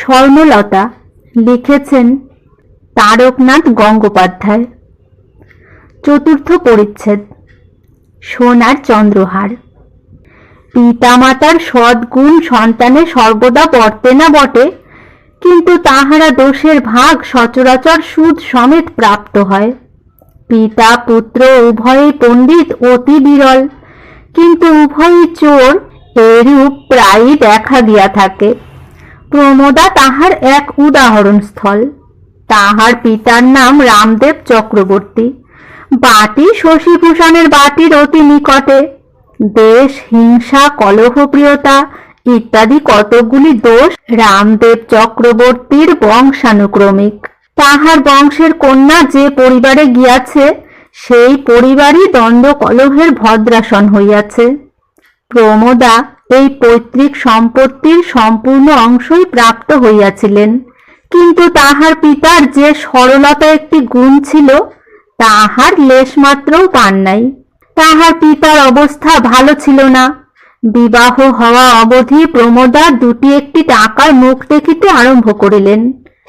স্বর্ণলতা লিখেছেন তারকনাথ গঙ্গোপাধ্যায়। চতুর্থ পরিচ্ছেদ। সোনার চন্দ্রহার। পিতামাতার সদ্গুণ সন্তানে সর্বদা বর্তে না বটে, কিন্তু তাহারা দোষের ভাগ সচরাচর সুদ সমেত প্রাপ্ত হয়। পিতা পুত্র উভয়ই পণ্ডিত অতি বিরল, কিন্তু উভয়ই চোর, এরূপ প্রায়ই দেখা দিয়া থাকে। প্রমোদা তাহার এক উদাহরণস্থল। তাহার পিতার নাম রামদেব চক্রবর্তী। বাটি শশীভূষণের বাটির অতি নিকটে। দেশ, হিংসা, কলহপ্রিয়তা ইত্যাদি কতকগুলি দোষ রামদেব চক্রবর্তীর বংশানুক্রমিক। তাহার বংশের কন্যা যে পরিবারে গিয়াছে, সেই পরিবারই দ্বন্দ্ব কলহের ভদ্রাসন হইয়াছে। প্রমোদা এই পৈতৃক সম্পত্তির সম্পূর্ণ অংশই প্রাপ্ত হইয়াছিলেন, কিন্তু তাহার পিতার যে সরলতা একটি গুণ ছিল, তাহার লেশমাত্রও পান নাই। তাহার পিতার অবস্থা ভালো ছিল না। বিবাহ হওয়া অবধি প্রমোদা দুটি একটি টাকার মুখ দেখিতে আরম্ভ করিলেন।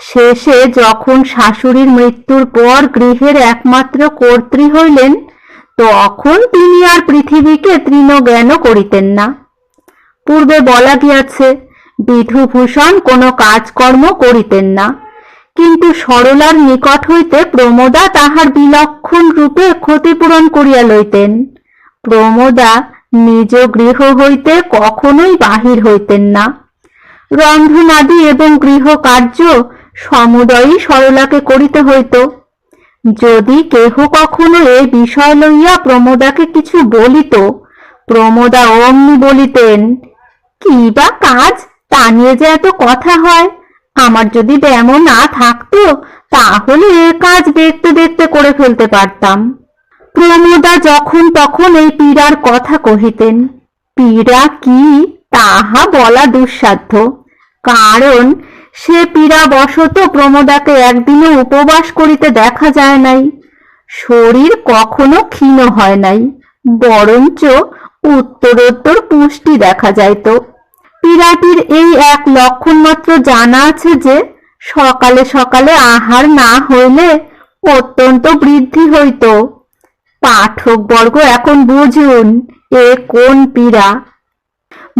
শেষে যখন শাশুড়ির মৃত্যুর পর গৃহের একমাত্র কর্ত্রী হইলেন, তখন তিনি আর পৃথিবীকে তৃণজ্ঞানও করিতেন না। পূর্বে বলা গিয়াছে, বিধুভূষণ কোনো কাজকর্ম করিতেন না, কিন্তু সরলার নিকট হইতে প্রমোদা তাহার বিলক্ষণ রূপে ক্ষতিপূরণ করিয়া লইতেন। প্রমোদা নিজ গৃহ হইতে কখনোই বাহির হইতেন না। রন্ধনাদি এবং গৃহ কার্য সমুদয়ই সরলাকে করিতে হইত। যদি কেহ কখনো এ বিষয় লইয়া প্রমোদাকে কিছু বলিত, প্রমোদা অমনি বলিতেন, কি বা কাজ, তা নিয়ে যে এত কথা হয়, আমার যদি ব্যামো না থাকতো তাহলে এ কাজ দেখতে দেখতে করে ফেলতে পারতাম। প্রমোদা যখন তখন এই পীড়ার কথা কহিতেন। পীড়া কি তাহা বলা দুঃসাধ্য, কারণ সে পীড়া বশত প্রমোদাকে একদিনও উপবাস করিতে দেখা যায় নাই। শরীর কখনো ক্ষীণ হয় নাই, বরঞ্চ উত্তরোত্তর পুষ্টি দেখা যাইত। পীড়াটির এই এক লক্ষণ মাত্র জানা আছে যে, সকালে সকালে আহার না হইলে অত্যন্ত বৃদ্ধি হইত। পাঠকবর্গ এখন বুঝুন এ কোন পীড়া।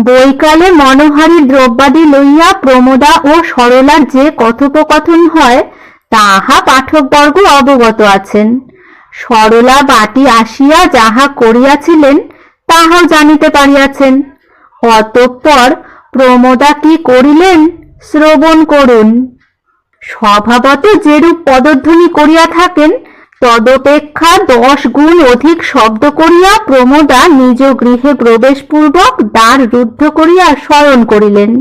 বৈকালে মনোহারী দ্রব্যাদি লইয়া প্রমোদা ও সরলার যে কথোপকথন হয়, তাহা পাঠকবর্গ অবগত আছেন। সরলা বাটি আসিয়া যাহা করিয়াছিলেন, তাহাও জানিতে পারিয়াছেন। অতঃপর প্রমোদা কি করিলেন শ্রবণ করুন। স্বভাবত যেরূপ পদধ্বনি করিয়া থাকেন, তদপেক্ষা 10 গুণ অধিক শব্দ করিয়া প্রমোদা নিজ গৃহে প্রবেশপূর্বক দ্বার রুদ্ধ করিয়া শয়ন করিলেন।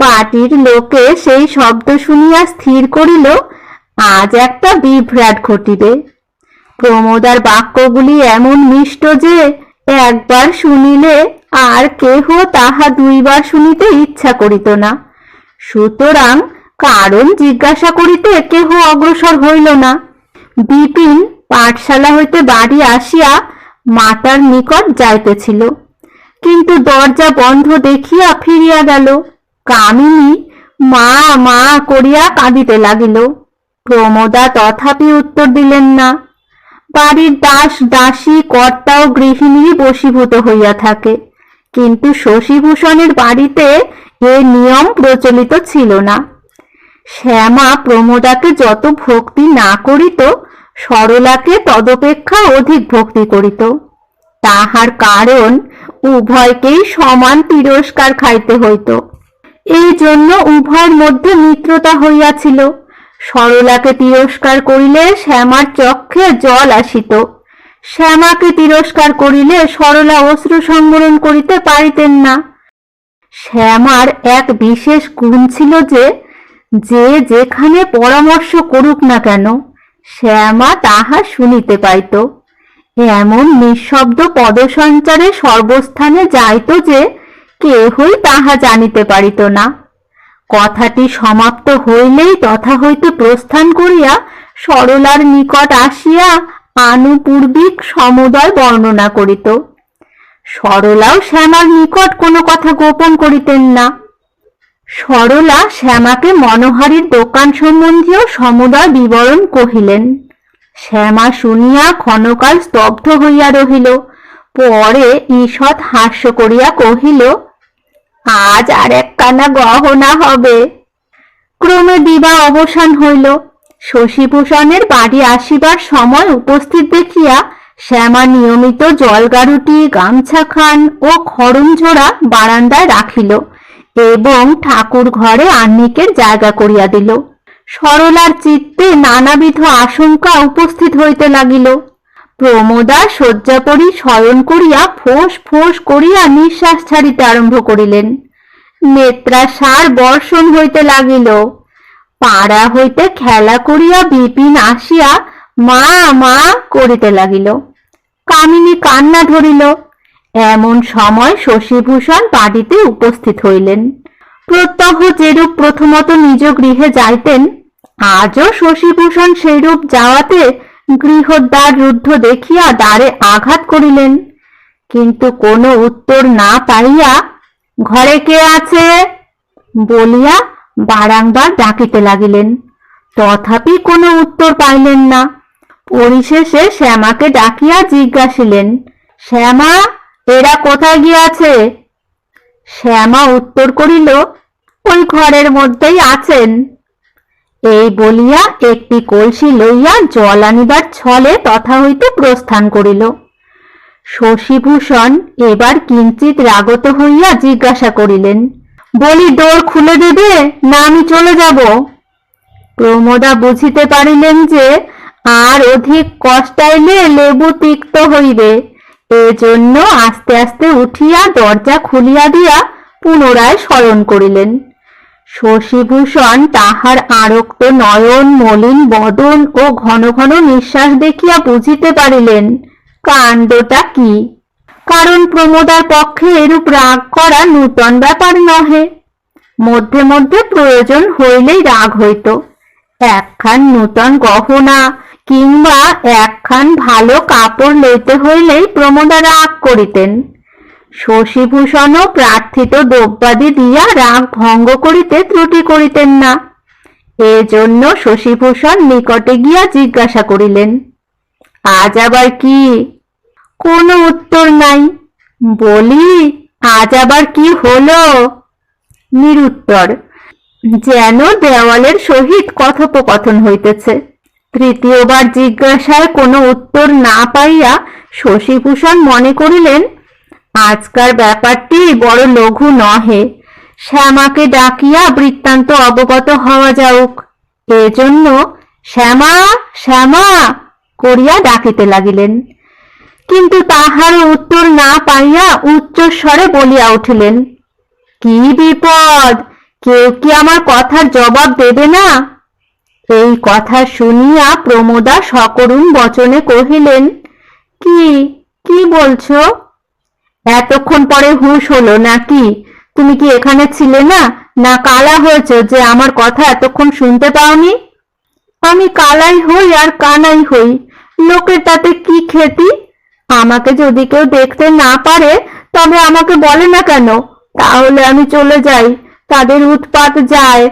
বাটির লোকে সেই শব্দ শুনিয়া স্থির করিল, আজ একটা বিভ্রাট ঘটিবে। প্রমোদার বাক্যগুলি এমন মিষ্ট যে, একবার শুনিলে আর কেহ তাহা 2 বার শুনিতে ইচ্ছা করিত না। সুতরাং কারণ জিজ্ঞাসা করিতে কেহ অগ্রসর হইল না। বিপিন পাঠশালা হইতে বাড়ি আসিয়া মাতার নিকট যাইতেছিল, কিন্তু দরজা বন্ধ দেখিয়া ফিরিয়া গেল। কামিনী মা মা করিয়া কাঁদিতে লাগিল। প্রমোদা তথাপি উত্তর দিলেন না। বাড়ির দাস দাসী কর্তা ও গৃহিণী বশীভূত হইয়া থাকে, কিন্তু শশীভূষণের বাড়িতে এ নিয়ম প্রচলিত ছিল না। শ্যামা প্রমোদাকে যত ভক্তি না করিত, সরলাকে তদপেক্ষা অধিক ভক্তি করিত। তাহার কারণ উভয়কেই সমান তিরস্কার খাইতে হইত। এই জন্য উভয়ের মধ্যে মিত্রতা হইয়াছিল। সরলাকে তিরস্কার করিলে শ্যামার চক্ষে জল আসিত, শ্যামাকে তিরস্কার করিলে সরলা অশ্রু সংবরণ করিতে পারিতেন না। শ্যামার এক বিশেষ গুণ ছিল যে, যে যেখানে পরামর্শ করুক না কেন, শ্যামা তাহা শুনিতে পাইত। এমন নিঃশব্দ পদসঞ্চারে সর্বস্থানে যাইত যে, কেহই তাহা জানিতে পারিত না। কথাটি সমাপ্ত হইলেই তথা হইতে প্রস্থান করিয়া সরলার নিকট আসিয়া আনুপূর্বিক সমুদয় বর্ণনা করিত। সরলাও শ্যামার নিকট কোনো কথা গোপন করিতেন না। সরলা শ্যামাকে মনোহারীর দোকান সম্বন্ধীয় সমুদয় বিবরণ কহিলেন। শ্যামা শুনিয়া ক্ষণকাল স্তব্ধ হইয়া রহিল। পরে ঈষৎ হাস্য করিয়া কহিল, আজ আর একখানা গহনা হবে। ক্রমে দিবা অবসান হইল। শশীভূষণের বাড়ি আসিবার সময় উপস্থিত দেখিয়া শ্যামা নিয়মিত জলগারুটি, গামছাখান ও খড়মঝোড়া বারান্দায় রাখিল এবং ঠাকুর ঘরে আহ্নিকের জায়গা করিয়া দিল। সরলার চিত্তে নানাবিধ আশঙ্কা উপস্থিত হইতে লাগিল। প্রমোদা শয্যাপরি শয়ন করিয়া ফোঁস ফোঁস করিয়া নিঃশ্বাস ছাড়িতে আরম্ভ করিলেন। নেত্রাসার বর্ষণ হইতে লাগিল। পাড়া হইতে খেলা করিয়া বিপিন আসিয়া মা মা করিতে লাগিল। কামিনী কান্না ধরিল। এমন সময় শশীভূষণ বাড়িতে উপস্থিত হইলেন। প্রত্যহ যেরূপ প্রথমত নিজ গৃহে যাইতেন, আজও শশীভূষণ সেইরূপ যাওয়াতে গৃহদ্বার রুদ্ধ দেখিয়া দ্বারে আঘাত করিলেন। কিন্তু কোনো উত্তর না পাইয়া ঘরে কে আছে বলিয়া বারংবার ডাকিতে লাগিলেন। তথাপি কোনো উত্তর পাইলেন না। পরিশেষে শ্যামাকে ডাকিয়া জিজ্ঞাসিলেন, শ্যামা, এরা কোথায় গিয়াছে? শ্যামা উত্তর করিল, ওই ঘরের মধ্যেই আছেন। এই বলিয়া একটি কলসি লইয়া জল আনিবার ছলে তথা হইতে প্রস্থান করিল। শশীভূষণ এবার কিঞ্চিত রাগত হইয়া জিজ্ঞাসা করিলেন, বলি দোর খুলে দেবে না আমি চলে যাব? প্রমোদা বুঝিতে পারিলেন যে আর অধিক কষ্টাইলে লেবু তিক্ত হইবে। এজন্য আস্তে আস্তে উঠিয়া দরজা খুলিয়া দিয়া পুনরায় শয়ন করিলেন। শশীভূষণ তাহার আরক্ত নয়ন, মলিন বদন ও ঘন ঘন নিঃশ্বাস দেখিয়া বুঝিতে পারিলেন কাণ্ডটা কি। কারণ প্রমোদার পক্ষে এরূপ রাগ করা নূতন ব্যাপার নহে। মধ্যে মধ্যে প্রয়োজন হইলেই রাগ হইত। একখান নূতন গহনা কিংবা একখান ভালো কাপড় লইতে হইলেই প্রমোদা রাগ করিতেন। শশীভূষণও প্রার্থিত দ্রব্যাদি দিয়া রাগ ভঙ্গ করিতে ত্রুটি করিতেন না। এজন্য শশীভূষণ নিকটে গিয়া জিজ্ঞাসা করিলেন, আজ আবার কি? কোনো উত্তর নাই। বলি, আজ আবার কি হলো? নিরুত্তর, যেন দেওয়ালের সহিত কথোপকথন হইতেছে। তৃতীয়বার জিজ্ঞাসায় কোনো উত্তর না পাইয়া শশীভূষণ মনে করিলেন আজকার ব্যাপারটি বড় লঘু নহে। শ্যামাকে ডাকিয়া বৃত্তান্ত অবগত হওয়া যাউক। এজন্য শ্যামা শ্যামা করিয়া ডাকিতে লাগিলেন। কিন্তু তাহার উত্তর না পাইয়া উচ্চস্বরে বলিয়া উঠিলেন, কি বিপদ! কেউ কি আমার কথার জবাব দেবে না? এই কথা শুনিয়া প্রমোদা সকরুণ বচনে কহিলেন, কি কি বলছো? এতক্ষণ পরে হুঁশ হলো নাকি? তুমি কি এখানে ছিলে না, না কালা হয়েছ যে আমার কথা এতক্ষণ শুনতে পাওনি? আমি কালাই হই আর কানাই হই, লোকের তাতে কি ক্ষতি? আমাকে যদি কেউ দেখতে না পারে তবে আমাকে বলে না কেন? তাহলে আমি চলে যাই, তাদের উৎপাত যায়।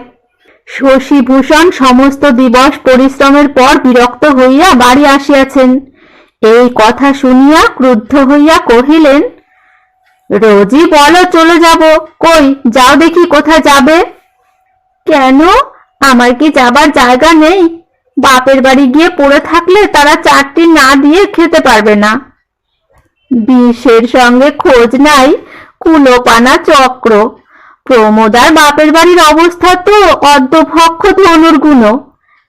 শশীভূষণ সমস্ত দিবস পরিশ্রমের পর বিরক্ত হইয়া বাড়ি আসিয়াছেন। এই কথা শুনিয়া ক্রুদ্ধ হইয়া কহিলেন, রোজই বলো চলে যাব, কই যাও দেখি কোথায় যাবে? কেন, আমার কি যাবার জায়গা নেই? বাপের বাড়ি গিয়ে পড়ে থাকলে তারা চারটি না দিয়ে খেতে পারবে না। বিষের সঙ্গে খোঁজ নাই, কুলোপানা চক্র। প্রমোদার বাপের বাড়ির অবস্থা তো অর্ধভক্ষ ধনুর গুণ।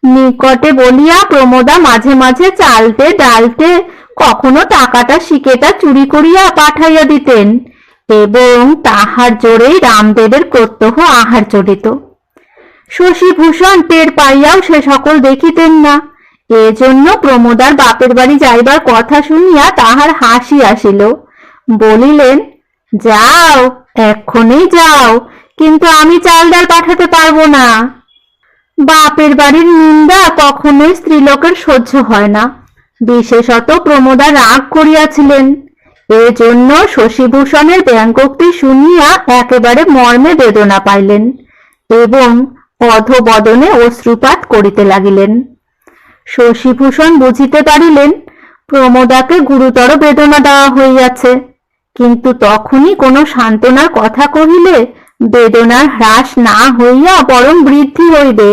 নিকটে বলিয়া প্রমোদা মাঝে মাঝে চালতে ডালতে কখনো টাকাটা শিকেটা চুরি করিয়া পাঠাইয়া দিতেন এবং তাহার জোরেই রামদেবের প্রত্যহ আহার চলিত। শশীভূষণ টের পাইয়াও সে সকল দেখিতেন না। এজন্য প্রমোদার বাপের বাড়ি যাইবার কথা শুনিয়া তাহার হাসি আসিল। বলিলেন, যাও, এক্ষুনি যাও, কিন্তু আমি চাল ডাল পাঠাতে পারবো না। বাপের বাড়ির নিন্দা কখনোই স্ত্রীলোকের সহ্য হয় না। বিশেষত প্রমোদা রাগ করিয়াছিলেন। এজন্য শশীভূষণের ব্যঙ্গোক্তি শুনিয়া একেবারে মর্মে বেদনা পাইলেন। এবং অধবদনে অশ্রুপাত করিতে লাগিলেন। শশীভূষণ বুঝিতে পারিলেন প্রমোদাকে গুরুতর বেদনা দেওয়া হইয়াছে, কিন্তু তখনই কোনো সান্ত্বনার কথা কহিলে বেদনার হ্রাস না হইয়া বরং বৃদ্ধি হইবে,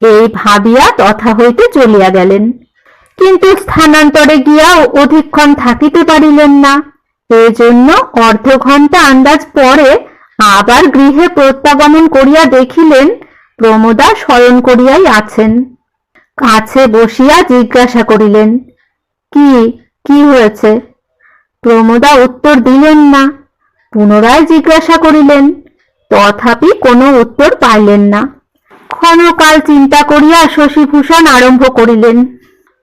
এই ভাবিয়া তথা হইতে চলিয়া গেলেন। কিন্তু স্থানান্তরে গিয়াও অধিকক্ষণ থাকিতে পারিলেন না। এজন্য অর্ধ ঘণ্টা আন্দাজ পরে আবার গৃহে প্রত্যাগমন করিয়া দেখিলেন প্রমোদা শয়ন করিয়াই আছেন। কাছে বসিয়া জিজ্ঞাসা করিলেন, কি কি হয়েছে? প্রমোদা উত্তর দিলেন না। পুনরায় জিজ্ঞাসা করিলেন, তথাপি কোনো উত্তর পাইলেন না। ক্ষণকাল চিন্তা করিয়া শশীভূষণ আরম্ভ করিলেন,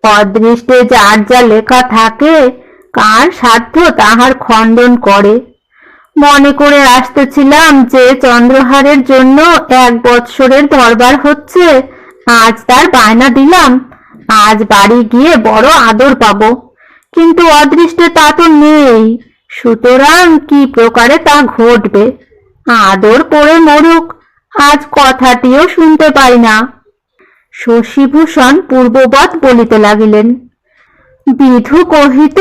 অদৃষ্টে যার যা লেখা থাকে কার সাধ্য তাহার খণ্ডন করে। মনে করে আসতেছিলাম যে চন্দ্রহারের জন্য 1 বৎসরের দরবার হচ্ছে, আজ তার বায়না দিলাম, আজ বাড়ি গিয়ে বড় আদর পাব, কিন্তু অদৃষ্টে তা তো নেই, সুতরাং কি প্রকারে তা ঘটবে? আদর পড়ে মরুক, আজ কথাটিও শুনতে পাই না। শশীভূষণ পূর্ববৎ বলিতে লাগিলেন, বিধু কহিত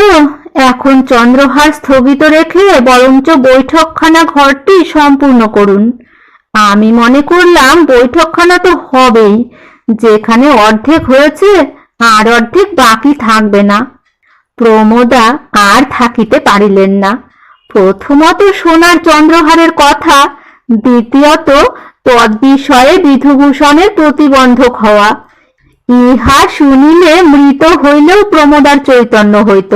এখন চন্দ্রহার স্থগিত রেখে বরঞ্চ বৈঠকখানা ঘরটি সম্পূর্ণ করুন। আমি মনে করলাম বৈঠকখানা তো হবেই, যেখানে অর্ধেক হয়েছে আর অর্ধেক বাকি থাকবে না। প্রমোদা আর থাকিতে পারিলেন না। প্রথমত সোনার চন্দ্রহারের কথা, দ্বিতীয়ত তদ্বিষয়ে বিধুভূষণের প্রতিবন্ধক হওয়া। ইহা শুনিলে মৃত হইলেও প্রমোদার চৈতন্য হইত।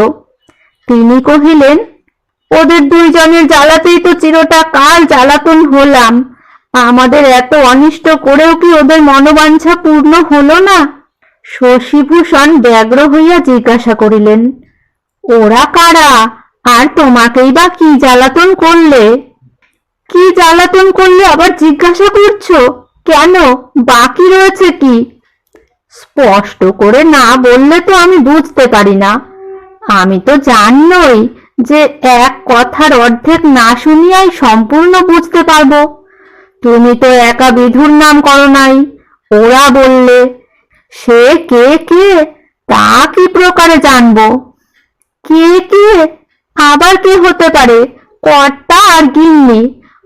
তিনি কহিলেন, ওদের 2 জনের জ্বালাতেই তো চিরটা কাল জ্বালাতন হলাম, আমাদের এত অনিষ্ট করেও কি ওদের মনোবাঞ্ছা পূর্ণ হলো না? শশীভূষণ ব্যগ্র হইয়া জিজ্ঞাসা করিলেন, ওরা কারা, আর তোমাকেই বা কি জ্বালাতন করলে? কি জ্বালাতন করলে আবার জিজ্ঞাসা করছো? কেন, বাকি রয়েছে কি? স্পষ্ট করে না বললে তো আমি বুঝতে পারি না। আমি তো জানই যে এক কথার অর্ধেক না শুনিয়াই সম্পূর্ণ বুঝতে পারবো। তুমি তো একা বিধুর নাম করো নাই, ওরা বললে। সে কে কে তা কি প্রকারে জানবো? কে কে আবার কে হতে পারে? কর্তা আর গিন্নি।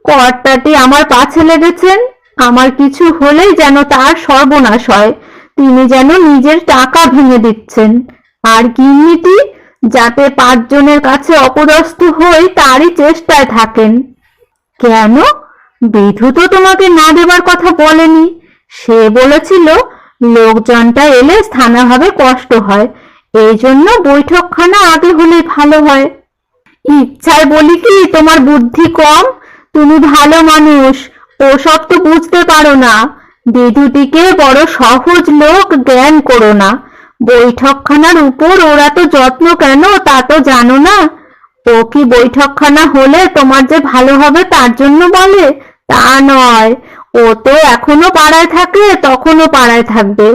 কর্তাটি আমার পাছে লেগেছেন, আমার কিছু হলেই যেন তার সর্বনাশ হয়, তিনি যেন নিজের টাকা ভেঙে দিচ্ছেন। আর গিন্নিটি যাতে 5 জনের কাছে অপদস্থ হই তারই চেষ্টায় থাকেন। কেন, বিধু তো তোমাকে না দেবার কথা বলেনি। সে বলেছিল লোকজনটা এলে স্থানাভাবে কষ্ট হয়, এই জন্য বৈঠকখানা আগে হলে ভালো হয়। ইচ্ছায় বলি কি তোমার বুদ্ধি কম? তুমি ভালো মানুষ, ওসব তো বুঝতে পারো না। বিধুটিকে বড় সহজ লোক জ্ঞান করো না। বৈঠকখানার উপর ওরা তো যত্ন কেন তা তো জানো না। ও কি বৈঠকখানা হলে তোমার যে ভালো হবে তার জন্য বলে? তা নয়, ও তো এখনো পাড়ায় থাকে, তখনও পাড়ায় থাকবে,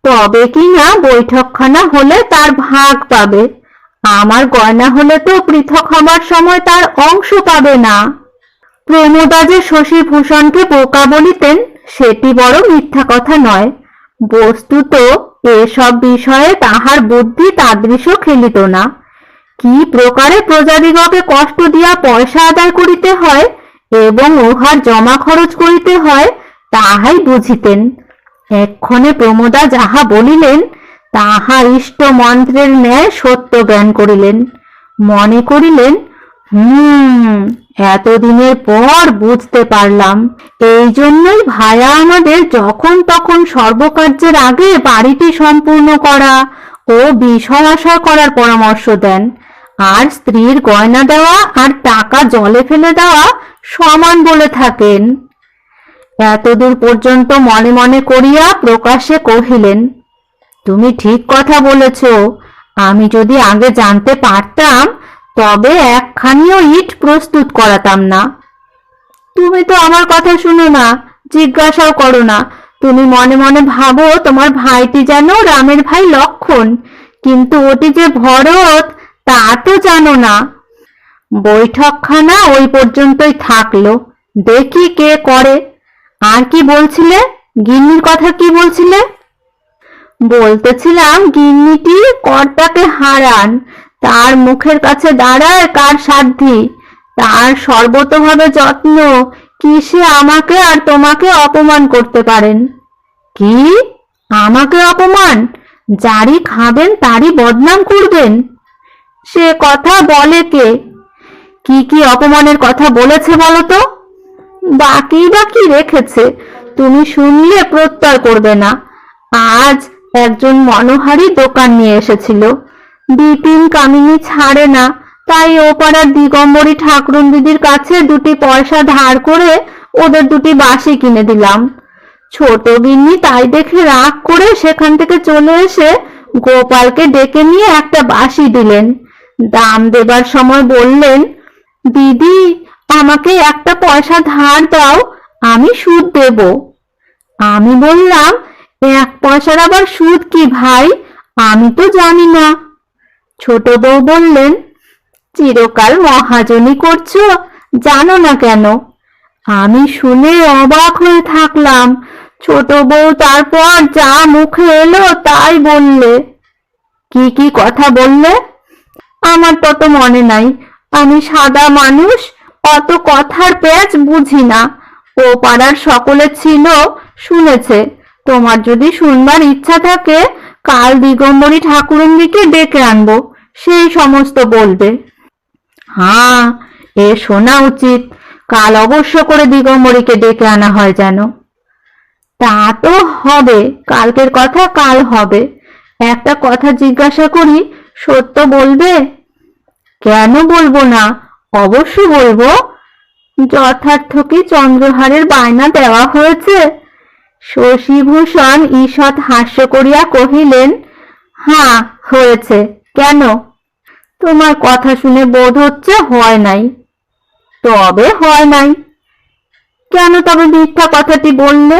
তবে কি না বৈঠকখানা হলে তার ভাগ পাবে। আমার গয়না হলে তো পৃথক হবার সময় তার অংশ পাবে না। প্রমোদা যে শশীভূষণকে বোকা বলিতেন সেটি বড় মিথ্যা কথা নয়। বস্তুত এসব বিষয়ে তাহার বুদ্ধি তাদৃশ খেলিত না। কি প্রকারে প্রজাদিগকে কষ্ট দিয়া পয়সা আদায় করিতে হয় এবং উহার জমা খরচ করিতে হয় তাহাই বুঝিতেন। এক্ষণে প্রমোদা যাহা বলিলেন তাহা ইষ্ট মন্ত্রের ন্যায় সত্য জ্ঞান করিলেন। মনে করিলেন, এতদিনের পর বুঝতে পারলাম। এই জন্যই ভায়া আমাদের যখন তখন সর্বকার্যের আগে বাড়িটি সম্পূর্ণ করা ও বিষয় আশা করার পরামর্শ দেন, আর স্ত্রীর গয়না দেওয়া আর টাকা জলে ফেলে দেওয়া সমান বলে থাকেন। এতদূর পর্যন্ত মনে মনে করিয়া প্রকাশ্যে কহিলেন, তুমি ঠিক কথা বলেছ। আমি যদি আগে জানতে পারতাম তবে একখানিও ইট প্রস্তুত করাতাম না। তুমি তো আমার কথা শুনো না, জিজ্ঞাসাও করো না। তুমি মনে মনে ভাবো তোমার ভাইটি যেন রামের ভাই লক্ষণ, কিন্তু ওটি যে ভরত তা তো জানো না। বৈঠকখানা ওই পর্যন্তই থাকলো, দেখি কে করে। আর কি বলছিলে? গিন্নির কথা কি বলছিলে? বলতেছিলাম গিন্নিটি কর্তাকে হারান, তার মুখের কাছে দাঁড়ায় কার সাধ্যি, তার সর্বতোভাবে যত্ন, কি সে আমাকে আর তোমাকে অপমান করতে পারেন? কি? আমাকে অপমান? যারই খাবেন তারই বদনাম করবেন? সে কথা বলে কে? কি কি অপমানের কথা বলেছে বলো তো? বাকি বাকি রেখেছে, তুমি শুনলে প্রত্যয় করবে না। আজ একজন মনোহারী দোকান নিয়ে এসেছিল, বিপিন কামিনী ছাড়ে না, তাই ও পাড়ার দিগম্বরী ঠাকুরুন দিদির কাছে 2টি পয়সা ধার করে ওদের 2টি বাঁশি কিনে দিলাম। ছোট গিন্নি তাই দেখে রাগ করে সেখান থেকে চলে এসে গোপালকে ডেকে নিয়ে একটা বাঁশি দিলেন। দাম দেবার সময় বললেন, দিদি আমাকে একটা পয়সা ধার দাও, আমি সুদ দেব। আমি বললাম, 1 পয়সার আবার সুদ কি ভাই, আমি তো জানি না। ছোট বউ বললেন, চিরকাল মহাজনী করছো, জানো না কেন? আমি শুনে অবাক হয়ে থাকলাম। ছোট বউ তারপর যা মুখে এলো তাই বললে। কি কি কথা বললে? আমার তত মনে নাই, আমি সাদা মানুষ, অত কথার পেঁচ বুঝি না। ও পাড়ার সকলে ছিল, শুনেছে। তোমার যদি শুনবার ইচ্ছা থাকে কাল দিগম্বরী ঠাকুরুনদিকে ডেকে আনবো, সেই সমস্ত বলবে। হ্যাঁ, এ শোনা উচিত, কাল অবশ্য করে দিগম্বরীকে ডেকে আনা হয় যেন। তা তো হবে, কালকের কথা কাল হবে। একটা কথা জিজ্ঞাসা করি, সত্য বলবে? কেন বলবো না, অবশ্য বলবো। যথার্থ কি চন্দ্রহারের বায়না দেওয়া হয়েছে? শশীভূষণ ঈষৎ হাস্য করিয়া কহিলেন, হ্যাঁ হয়েছে। কেন? তোমার কথা শুনে বোধ হচ্ছে হয় নাই। তবে হয় নাই। কেন তবে মিথ্যা কথাটি বললে?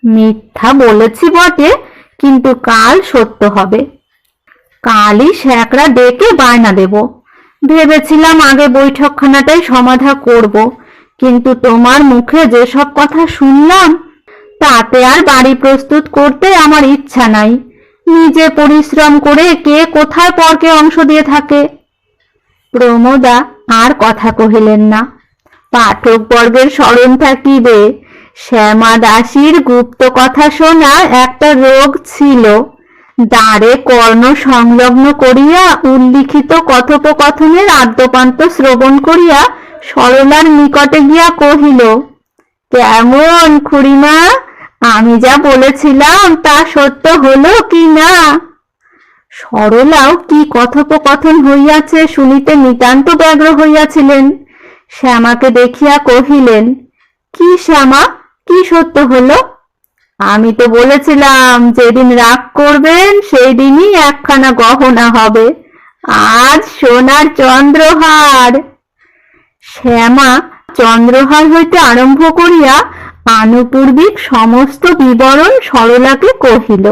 মিথ্যা বলেছি বটে, কিন্তু কাল সত্য হবে। কালই স্যাকরা ডেকে বায়না দেব। ভেবেছিলাম আগে বৈঠকখানাটাই সমাধা করব, কিন্তু তোমার মুখে যেসব কথা শুনলাম তাতে আর বাড়ি প্রস্তুত করতে আমার ইচ্ছা নাই। নিজে পরিশ্রম করে কে কোথায় পরকে অংশ দিয়ে থাকে। প্রমোদা আর কথা কহিলেন না। পাঠক বর্গের স্মরণ থাকিবে, শ্যামা দাসীর গুপ্ত কথা শোনা একটা রোগ ছিল। দ্বারে কর্ণ সংলগ্ন করিয়া উল্লিখিত কথোপকথনের আদ্যপান্ত শ্রবণ করিয়া সরলার নিকটে গিয়া কহিল, কেমন খুড়িমা, আমি যা বলেছিলাম তা সত্য হলো কি না? সরলাও কি কথোপকথন হইয়াছে শুনিতে নিতান্ত ব্যগ্র হইয়াছিলেন। শ্যামাকে দেখিয়া কহিলেন, কি শ্যামা, কি সত্য হলো? আমি তো বলেছিলাম যেদিন রাগ করবেন সেই দিনই একখানা গহনা হবে, আজ সোনার চন্দ্রহার। শ্যামা চন্দ্রহার হইতে আরম্ভ করিয়া আনুপূর্বিক সমস্ত বিবরণ সরলাকে কহিল।